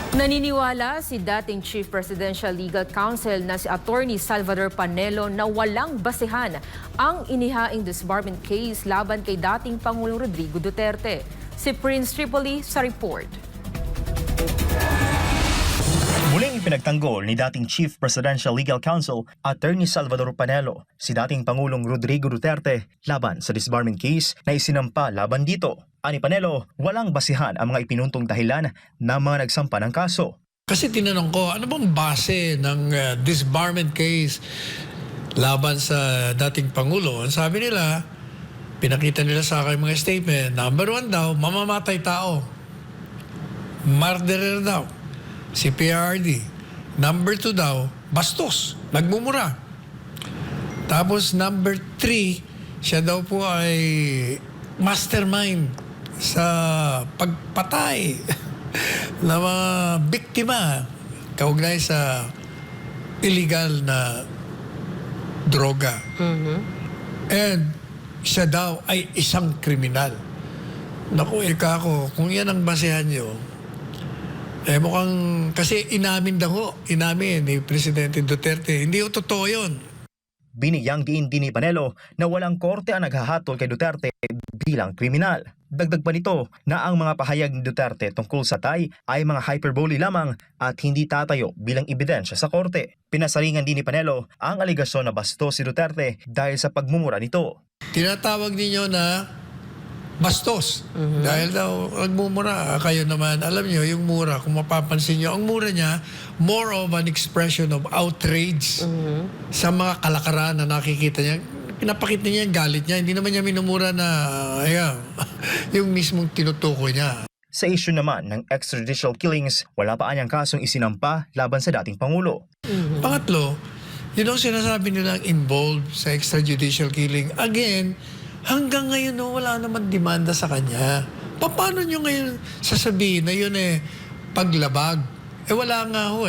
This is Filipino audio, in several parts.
Naniniwala si dating Chief Presidential Legal Counsel na si Attorney Salvador Panelo na walang basehan ang inihaing disbarment case laban kay dating Pangulong Rodrigo Duterte. Si Prince Tripoli sa report. Muling ipinagtanggol ni dating Chief Presidential Legal Counsel Attorney Salvador Panelo si dating Pangulong Rodrigo Duterte laban sa disbarment case na isinampa laban dito. Ani Panelo, walang basihan ang mga ipinuntong dahilan ng mga nagsampa ng kaso. Kasi tinanong ko, ano bang base ng disbarment case laban sa dating Pangulo? Ang sabi nila, pinakita nila sa akin mga statement, number 1 daw, mamamatay tao. Murderer daw. Si PRD. Number 2 daw, bastos. Nagmumura. Tapos number 3, siya daw po ay mastermind sa pagpatay ng mga biktima kaugnay sa illegal na droga. And siya daw ay isang kriminal. Naku, ko, kung yan ang basehan nyo, mukhang, kasi inamin ni Presidente Duterte, hindi yung totoo yun. Binigyang diin din ni Panelo na walang korte ang naghahatol kay Duterte bilang kriminal. Dagdag pa nito na ang mga pahayag ni Duterte tungkol sa Tay ay mga hyperbole lamang at hindi tatayo bilang ebidensya sa korte. Pinasaringan din ni Panelo ang aligasyon na bastos si Duterte dahil sa pagmumura nito. Tinatawag ninyo na bastos. Dahil daw nagmumura. Kayo naman, alam nyo, yung mura, kung mapapansin nyo, ang mura niya, more of an expression of outrage sa mga kalakaran na nakikita niya. Pinapakita niya yung galit niya. Hindi naman niya minumura na yung mismong tinutukoy niya. Sa issue naman ng extrajudicial killings, wala pa anyang kasong isinampa laban sa dating Pangulo. Pangatlo, yun ang sinasabi nilang involved sa extrajudicial killing. Again, hanggang ngayon wala naman demanda sa kanya. Paano nyo ngayon sasabihin na yun paglabag? Wala nga ho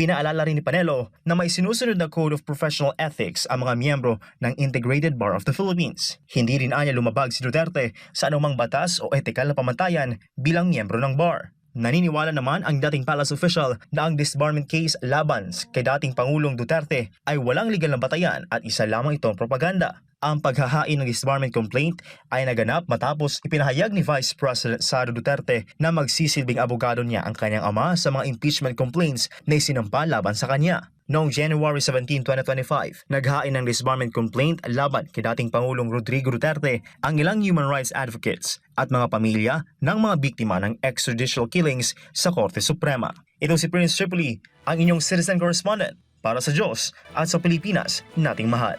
Pinaalala rin ni Panelo na may sinusunod na Code of Professional Ethics ang mga miyembro ng Integrated Bar of the Philippines. Hindi rin anya lumabag si Duterte sa anumang batas o etikal na pamantayan bilang miyembro ng bar. Naniniwala naman ang dating palace official na ang disbarment case laban kay dating Pangulong Duterte ay walang legal na batayan at isa lamang itong propaganda. Ang paghahain ng disbarment complaint ay naganap matapos ipinahayag ni Vice President Sara Duterte na magsisilbing abogado niya ang kanyang ama sa mga impeachment complaints na isinampa laban sa kanya. Noong January 17, 2025, naghain ng disbarment complaint laban kay dating Pangulong Rodrigo Duterte ang ilang human rights advocates at mga pamilya ng mga biktima ng extrajudicial killings sa Korte Suprema. Ito si Prince Tripoli, ang inyong citizen correspondent para sa Diyos at sa Pilipinas nating mahal.